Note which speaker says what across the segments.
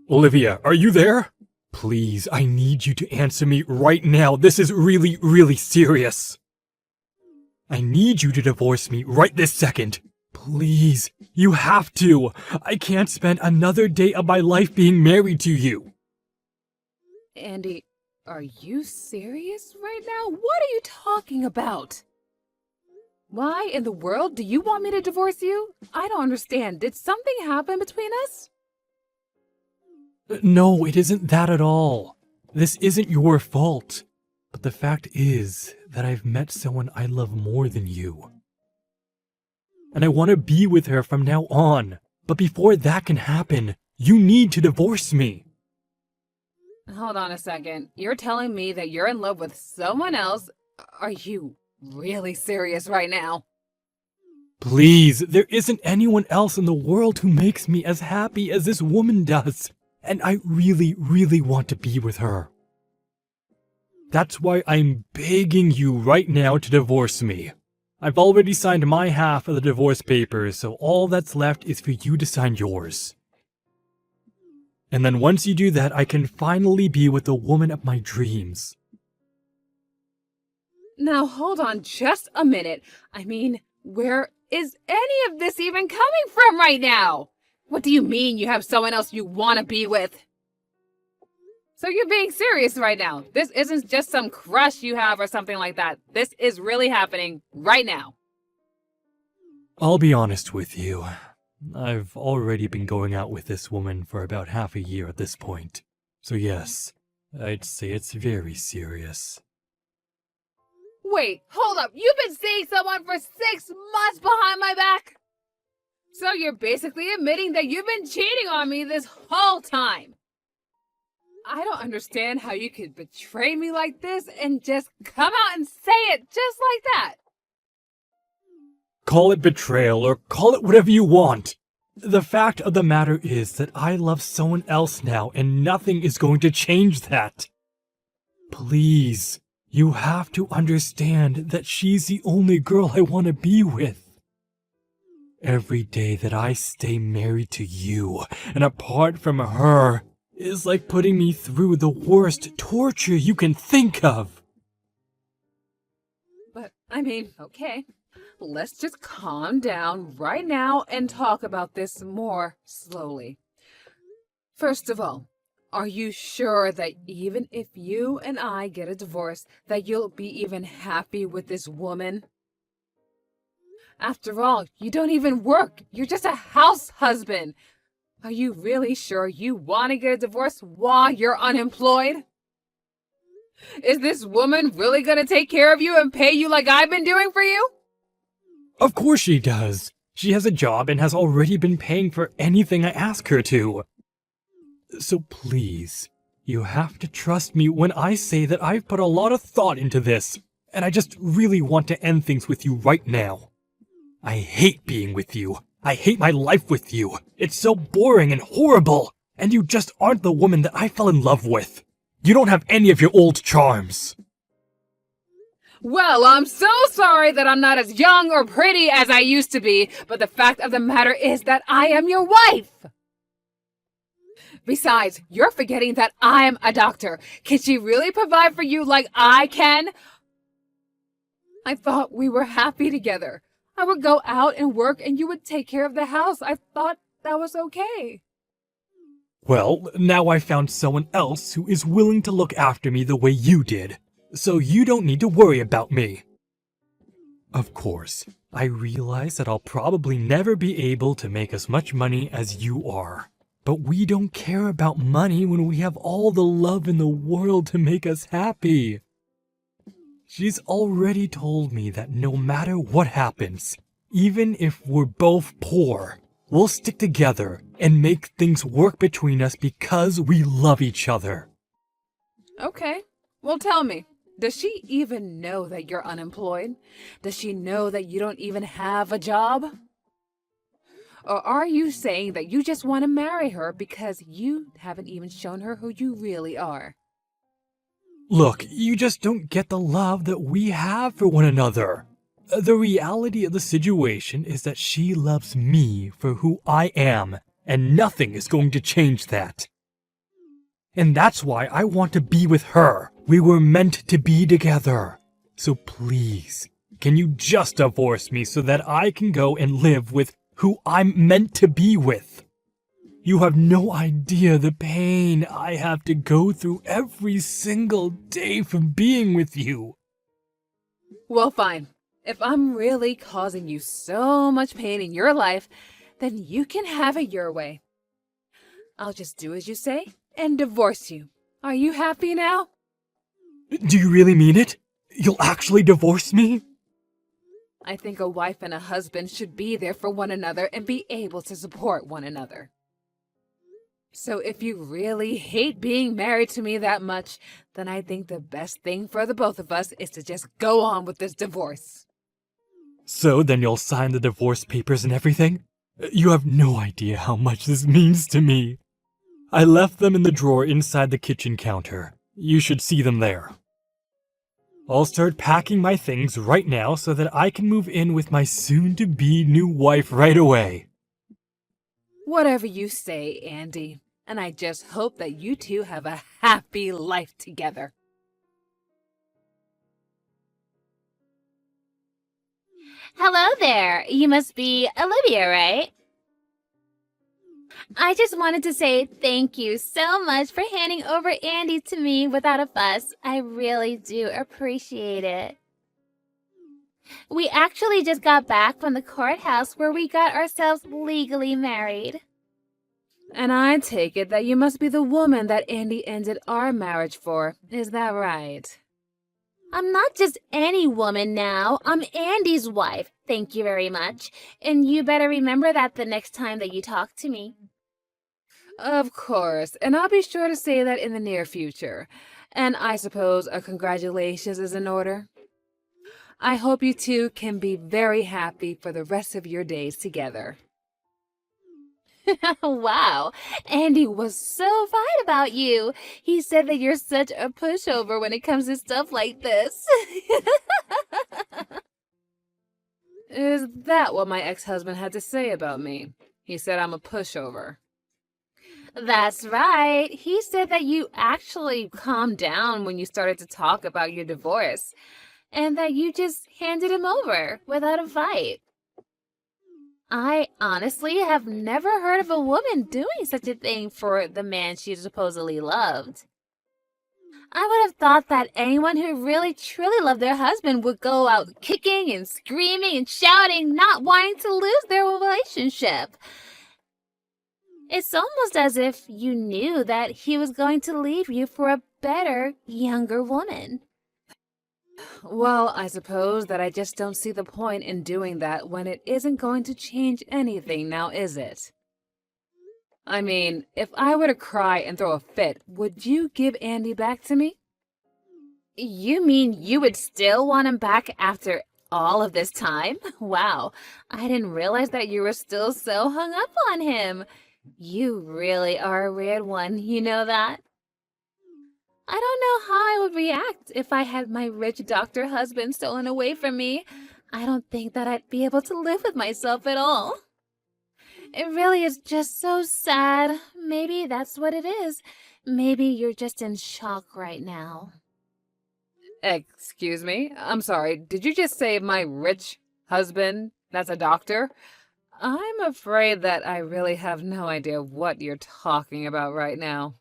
Speaker 1: Olivia, are you there? Please, I need you to answer me right now. This is really, really serious. I need you to divorce me right this second. Please, you have to. I can't spend another day of my life being married to you.
Speaker 2: Andy, are you serious right now? What are you talking about? Why in the world do you want me to divorce you? I don't understand. Did something happen between us?
Speaker 1: No, it isn't that at all. This isn't your fault. But the fact is that I've met someone I love more than you. And I want to be with her from now on. But before that can happen, you need to divorce me.
Speaker 2: Hold on a second. You're telling me that you're in love with someone else? Are you really serious right now?
Speaker 1: Please, there isn't anyone else in the world who makes me as happy as this woman does. And I really, really want to be with her. That's why I'm begging you right now to divorce me. I've already signed my half of the divorce papers, so all that's left is for you to sign yours. And then once you do that, I can finally be with the woman of my dreams.
Speaker 2: Now hold on just a minute. I mean, where is any of this even coming from right now? What do you mean you have someone else you want to be with? So you're being serious right now. This isn't just some crush you have or something like that. This is really happening right now.
Speaker 1: I'll be honest with you. I've already been going out with this woman for about half a year at this point. So yes, I'd say it's very serious.
Speaker 2: Wait, hold up. You've been seeing someone for 6 months behind my back? So you're basically admitting that you've been cheating on me this whole time. I don't understand how you could betray me like this and just come out and say it just like that.
Speaker 1: Call it betrayal or call it whatever you want. The fact of the matter is that I love someone else now and nothing is going to change that. Please, you have to understand that she's the only girl I want to be with. Every day that I stay married to you and apart from her is like putting me through the worst torture you can think of.
Speaker 2: But, I mean, okay. Let's just calm down right now and talk about this more slowly. First of all, are you sure that even if you and I get a divorce, that you'll be even happy with this woman? After all, you don't even work. You're just a house husband. Are you really sure you want to get a divorce while you're unemployed? Is this woman really going to take care of you and pay you like I've been doing for you?
Speaker 1: Of course she does. She has a job and has already been paying for anything I ask her to. So please, you have to trust me when I say that I've put a lot of thought into this, and I just really want to end things with you right now. I hate being with you. I hate my life with you. It's so boring and horrible, and you just aren't the woman that I fell in love with. You don't have any of your old charms.
Speaker 2: Well, I'm so sorry that I'm not as young or pretty as I used to be, but the fact of the matter is that I am your wife. Besides, you're forgetting that I'm a doctor. Can she really provide for you like I can? I thought we were happy together. I would go out and work and you would take care of the house. I thought that was okay.
Speaker 1: Well, now I found someone else who is willing to look after me the way you did, so you don't need to worry about me. Of course, I realize that I'll probably never be able to make as much money as you are. But we don't care about money when we have all the love in the world to make us happy. She's already told me that no matter what happens, even if we're both poor, we'll stick together and make things work between us because we love each other.
Speaker 2: Okay, well tell me, does she even know that you're unemployed? Does she know that you don't even have a job? Or are you saying that you just want to marry her because you haven't even shown her who you really are?
Speaker 1: Look, you just don't get the love that we have for one another. The reality of the situation is that she loves me for who I am, and nothing is going to change that. And that's why I want to be with her. We were meant to be together. So please, can you just divorce me so that I can go and live with who I'm meant to be with? You have no idea the pain I have to go through every single day from being with you.
Speaker 2: Well, fine. If I'm really causing you so much pain in your life, then you can have it your way. I'll just do as you say and divorce you. Are you happy now?
Speaker 1: Do you really mean it? You'll actually divorce me?
Speaker 2: I think a wife and a husband should be there for one another and be able to support one another. So if you really hate being married to me that much, then I think the best thing for the both of us is to just go on with this divorce.
Speaker 1: So then you'll sign the divorce papers and everything? You have no idea how much this means to me. I left them in the drawer inside the kitchen counter. You should see them there. I'll start packing my things right now so that I can move in with my soon-to-be new wife right away.
Speaker 2: Whatever you say, Andy. And I just hope that you two have a happy life together.
Speaker 3: Hello there. You must be Olivia, right? I just wanted to say thank you so much for handing over Andy to me without a fuss. I really do appreciate it. We actually just got back from the courthouse where we got ourselves legally married.
Speaker 2: And I take it that you must be the woman that Andy ended our marriage for. Is that right?
Speaker 3: I'm not just any woman now. I'm Andy's wife. Thank you very much. And you better remember that the next time that you talk to me.
Speaker 2: Of course. And I'll be sure to say that in the near future. And I suppose a congratulations is in order. I hope you two can be very happy for the rest of your days together.
Speaker 3: Wow, Andy was so fine about you. He said that you're such a pushover when it comes to stuff like this.
Speaker 2: Is that what my ex-husband had to say about me? He said I'm a pushover.
Speaker 3: That's right. He said that you actually calmed down when you started to talk about your divorce, and that you just handed him over without a fight. I honestly have never heard of a woman doing such a thing for the man she supposedly loved. I would have thought that anyone who really truly loved their husband would go out kicking and screaming and shouting, not wanting to lose their relationship. It's almost as if you knew that he was going to leave you for a better, younger woman.
Speaker 2: Well, I suppose that I just don't see the point in doing that when it isn't going to change anything now, is it? I mean, if I were to cry and throw a fit, would you give Andy back to me?
Speaker 3: You mean you would still want him back after all of this time? Wow, I didn't realize that you were still so hung up on him. You really are a weird one, you know that? I don't know how I would react if I had my rich doctor husband stolen away from me. I don't think that I'd be able to live with myself at all. It really is just so sad. Maybe that's what it is. Maybe you're just in shock right now.
Speaker 2: Excuse me? I'm sorry, did you just say my rich husband that's a doctor? I'm afraid that I really have no idea what you're talking about right now.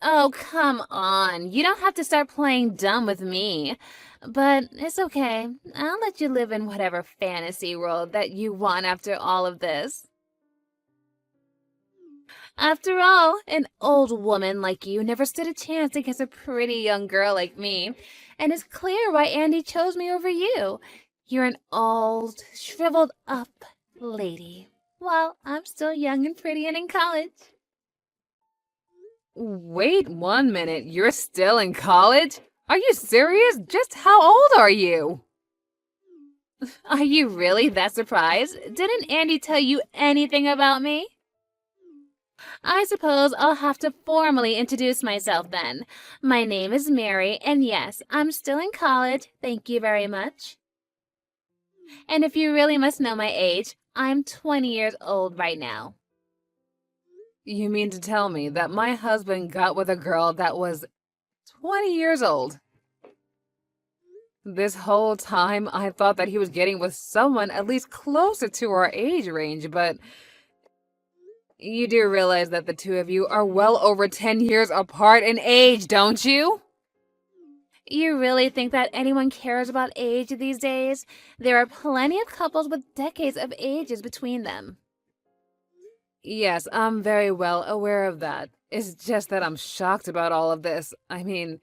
Speaker 3: Oh, come on. You don't have to start playing dumb with me. But it's okay. I'll let you live in whatever fantasy world that you want after all of this. After all, an old woman like you never stood a chance against a pretty young girl like me. And it's clear why Andy chose me over you. You're an old, shriveled up lady, while I'm still young and pretty and in college.
Speaker 2: Wait 1 minute, you're still in college? Are you serious? Just how old are you?
Speaker 3: Are you really that surprised? Didn't Andy tell you anything about me? I suppose I'll have to formally introduce myself then. My name is Mary, and yes, I'm still in college, thank you very much. And if you really must know my age, I'm 20 years old right now.
Speaker 2: You mean to tell me that my husband got with a girl that was 20 years old? This whole time, I thought that he was getting with someone at least closer to our age range, but you do realize that the two of you are well over 10 years apart in age, don't you?
Speaker 3: You really think that anyone cares about age these days? There are plenty of couples with decades of ages between them.
Speaker 2: Yes, I'm very well aware of that. It's just that I'm shocked about all of this. I mean,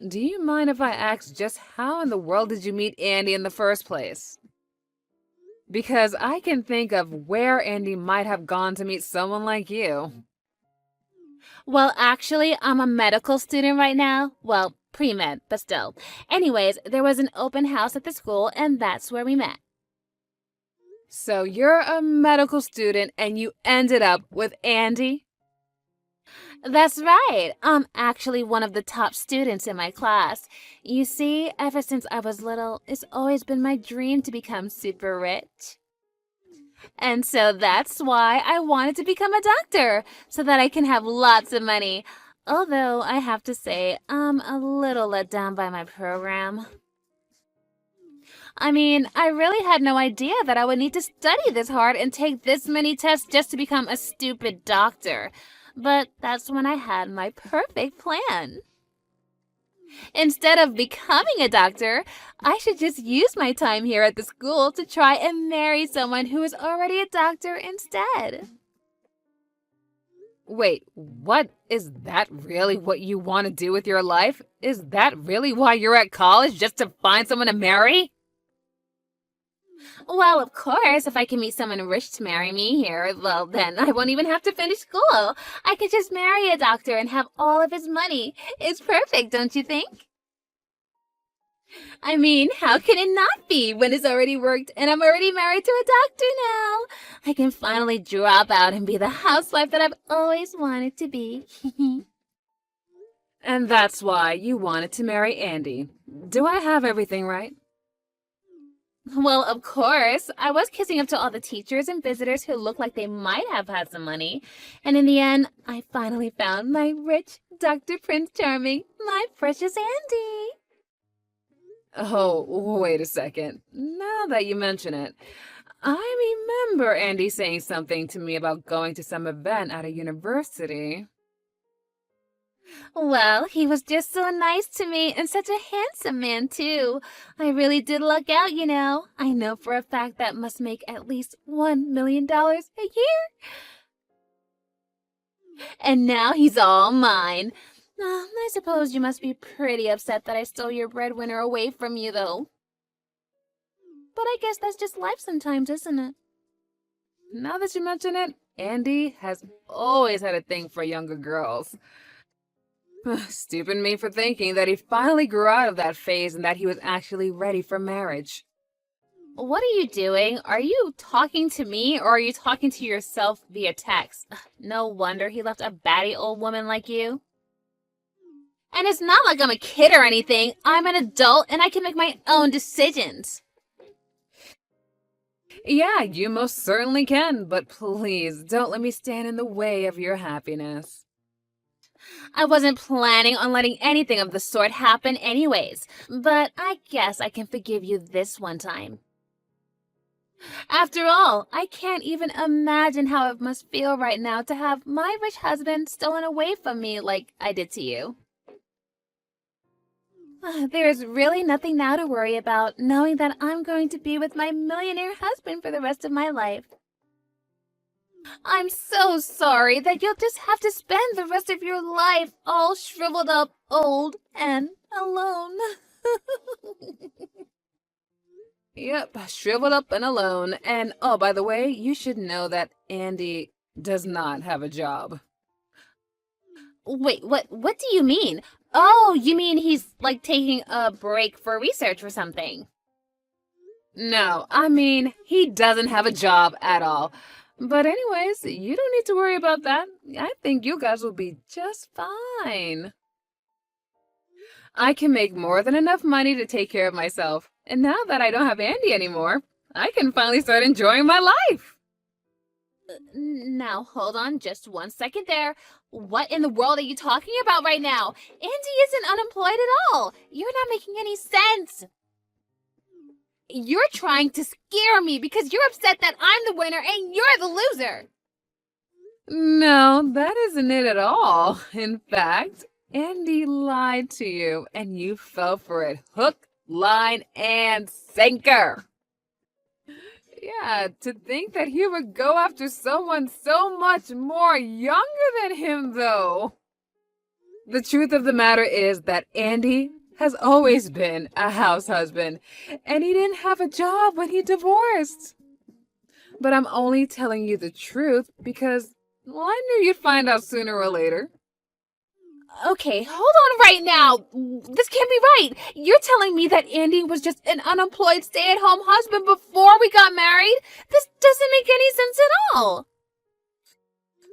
Speaker 2: do you mind if I ask just how in the world did you meet Andy in the first place? Because I can think of where Andy might have gone to meet someone like you.
Speaker 3: Well, actually, I'm a medical student right now. Well, pre-med, but still. Anyways, there was an open house at the school, and that's where we met.
Speaker 2: So you're a medical student and you ended up with Andy?
Speaker 3: That's right. I'm actually one of the top students in my class. You see, ever since I was little, it's always been my dream to become super rich. And so that's why I wanted to become a doctor, so that I can have lots of money. Although I have to say, I'm a little let down by my program. I mean, I really had no idea that I would need to study this hard and take this many tests just to become a stupid doctor. But that's when I had my perfect plan. Instead of becoming a doctor, I should just use my time here at the school to try and marry someone who is already a doctor instead.
Speaker 2: Wait, what? Is that really what you want to do with your life? Is that really why you're at college, just to find someone to marry?
Speaker 3: Well, of course, if I can meet someone rich to marry me here, well, then I won't even have to finish school. I could just marry a doctor and have all of his money. It's perfect, don't you think? I mean, how can it not be when it's already worked and I'm already married to a doctor now? I can finally drop out and be the housewife that I've always wanted to be.
Speaker 2: And that's why you wanted to marry Andy. Do I have everything right?
Speaker 3: Well, of course. I was kissing up to all the teachers and visitors who looked like they might have had some money. And in the end, I finally found my rich Dr. Prince Charming, my precious Andy.
Speaker 2: Oh, wait a second. Now that you mention it, I remember Andy saying something to me about going to some event at a university.
Speaker 3: Well, he was just so nice to me and such a handsome man, too. I really did luck out, you know. I know for a fact that must make at least $1 million a year. And now he's all mine. I suppose you must be pretty upset that I stole your breadwinner away from you, though. But I guess that's just life sometimes, isn't it?
Speaker 2: Now that you mention it, Andy has always had a thing for younger girls. Stupid me for thinking that he finally grew out of that phase and that he was actually ready for marriage.
Speaker 3: What are you doing? Are you talking to me or are you talking to yourself via text? No wonder he left a batty old woman like you. And it's not like I'm a kid or anything. I'm an adult and I can make my own decisions.
Speaker 2: Yeah, you most certainly can, but please don't let me stand in the way of your happiness.
Speaker 3: I wasn't planning on letting anything of the sort happen anyways, but I guess I can forgive you this one time. After all, I can't even imagine how it must feel right now to have my rich husband stolen away from me like I did to you. There's really nothing now to worry about, knowing that I'm going to be with my millionaire husband for the rest of my life. I'm so sorry that you'll just have to spend the rest of your life all shriveled up, old, and alone.
Speaker 2: Yep, shriveled up and alone. And, oh, by the way, you should know that Andy does not have a job.
Speaker 3: Wait, what do you mean? Oh, you mean he's, like, taking a break for research or something?
Speaker 2: No, I mean, he doesn't have a job at all. But anyways, you don't need to worry about that. I think you guys will be just fine. I can make more than enough money to take care of myself. And now that I don't have Andy anymore, I can finally start enjoying my life.
Speaker 3: Now, hold on just 1 second there. What in the world are you talking about right now? Andy isn't unemployed at all. You're not making any sense. You're trying to scare me because you're upset that I'm the winner and you're the loser.
Speaker 2: No, that isn't it at all. In fact, Andy lied to you and you fell for it hook, line, and sinker. Yeah, to think that he would go after someone so much more younger than him, though. The truth of the matter is that Andy has always been a house husband, and he didn't have a job when he divorced. But I'm only telling you the truth because, well, I knew you'd find out sooner or later.
Speaker 3: Okay, hold on right now. This can't be right. You're telling me that Andy was just an unemployed stay-at-home husband before we got married? This doesn't make any sense at all.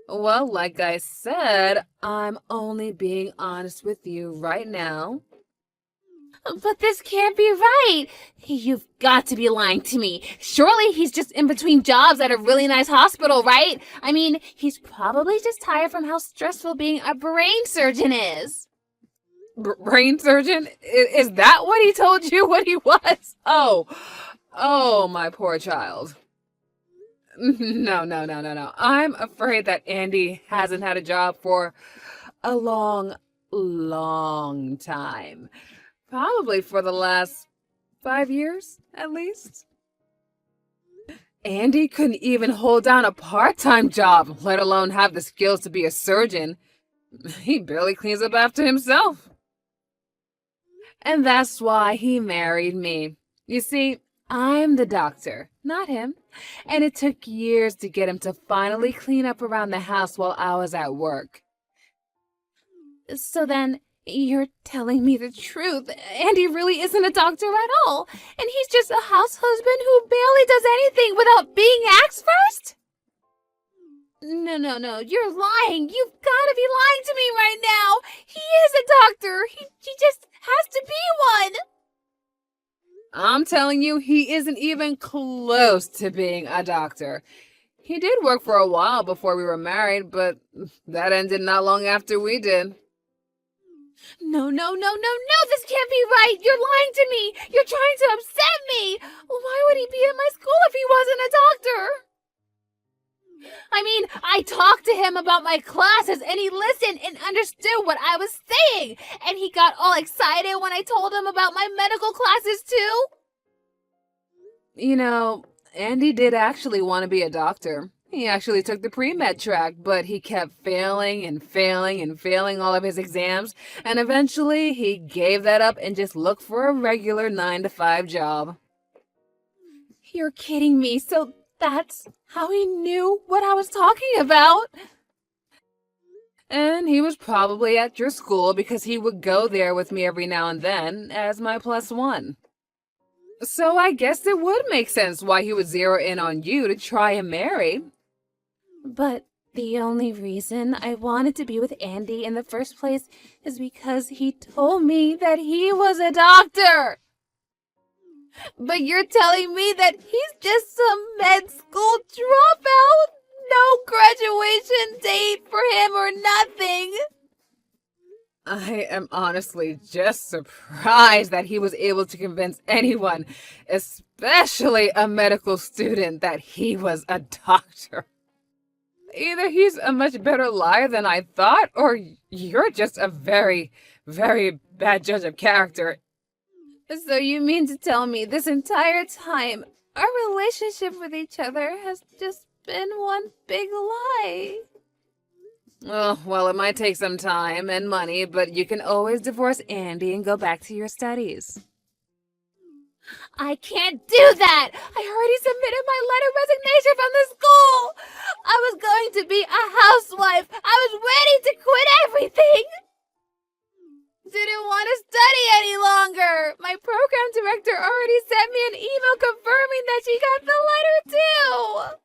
Speaker 2: Well, like I said, I'm only being honest with you right now.
Speaker 3: But this can't be right. You've got to be lying to me. Surely he's just in between jobs at a really nice hospital, right? I mean, he's probably just tired from how stressful being a brain surgeon is.
Speaker 2: Brain surgeon? Is that what he told you what he was? Oh, my poor child. No. I'm afraid that Andy hasn't had a job for a long time. Probably for the last 5 years, at least. Andy couldn't even hold down a part-time job, let alone have the skills to be a surgeon. He barely cleans up after himself. And that's why he married me. You see, I'm the doctor, not him. And it took years to get him to finally clean up around the house while I was at work.
Speaker 3: So then, you're telling me the truth. Andy really isn't a doctor at all. And he's just a house husband who barely does anything without being asked first? No. You're lying. You've got to be lying to me right now. He is a doctor. He just has to be one.
Speaker 2: I'm telling you, he isn't even close to being a doctor. He did work for a while before we were married, but that ended not long after we did.
Speaker 3: No, this can't be right. You're lying to me. You're trying to upset me. Why would he be at my school if he wasn't a doctor? I mean, I talked to him about my classes and he listened and understood what I was saying. And he got all excited when I told him about my medical classes too.
Speaker 2: You know, Andy did actually want to be a doctor. He actually took the pre-med track, but he kept failing all of his exams, and eventually he gave that up and just looked for a regular 9-to-5 job.
Speaker 3: You're kidding me, so that's how he knew what I was talking about?
Speaker 2: And he was probably at your school because he would go there with me every now and then as my +1. So I guess it would make sense why he would zero in on you to try and marry.
Speaker 3: But the only reason I wanted to be with Andy in the first place is because he told me that he was a doctor. But you're telling me that he's just some med school dropout? No graduation date for him or nothing?
Speaker 2: I am honestly just surprised that he was able to convince anyone, especially a medical student, that he was a doctor. Either he's a much better liar than I thought, or you're just a very, very bad judge of character.
Speaker 3: So you mean to tell me this entire time, our relationship with each other has just been one big lie?
Speaker 2: Oh, well, it might take some time and money, but you can always divorce Andy and go back to your studies.
Speaker 3: I can't do that! I already submitted my letter of resignation from the school! I was going to be a housewife! I was ready to quit everything! Didn't want to study any longer! My program director already sent me an email confirming that she got the letter too!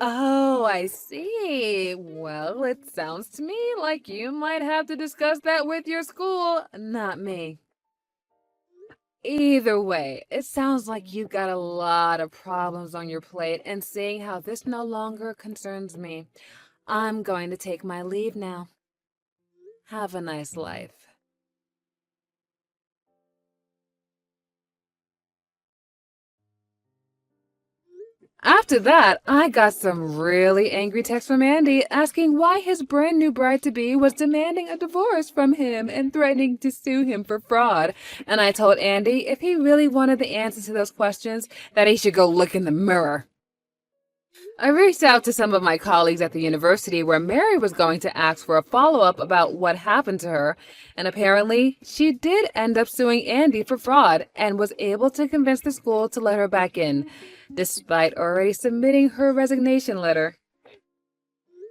Speaker 2: Oh, I see. Well, it sounds to me like you might have to discuss that with your school, not me. Either way, it sounds like you've got a lot of problems on your plate, and seeing how this no longer concerns me, I'm going to take my leave now. Have a nice life. After that, I got some really angry texts from Andy asking why his brand new bride-to-be was demanding a divorce from him and threatening to sue him for fraud. And I told Andy if he really wanted the answers to those questions, that he should go look in the mirror. I reached out to some of my colleagues at the university where Mary was going to ask for a follow-up about what happened to her, and apparently she did end up suing Andy for fraud and was able to convince the school to let her back in, despite already submitting her resignation letter.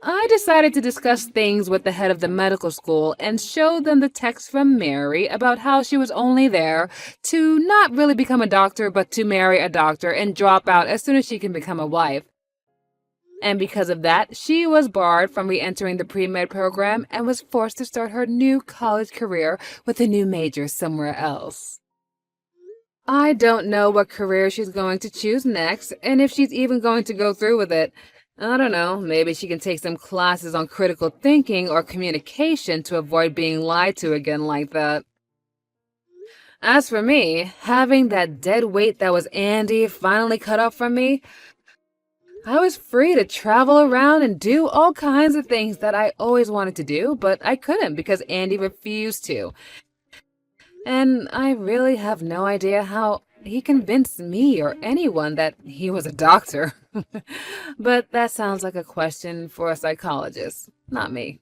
Speaker 2: I decided to discuss things with the head of the medical school and show them the text from Mary about how she was only there to not really become a doctor but to marry a doctor and drop out as soon as she can become a wife. And because of that, she was barred from re-entering the pre-med program and was forced to start her new college career with a new major somewhere else. I don't know what career she's going to choose next, and if she's even going to go through with it. I don't know, maybe she can take some classes on critical thinking or communication to avoid being lied to again like that. As for me, having that dead weight that was Andy finally cut off from me, I was free to travel around and do all kinds of things that I always wanted to do, but I couldn't because Andy refused to. And I really have no idea how he convinced me or anyone that he was a doctor. But that sounds like a question for a psychologist, not me.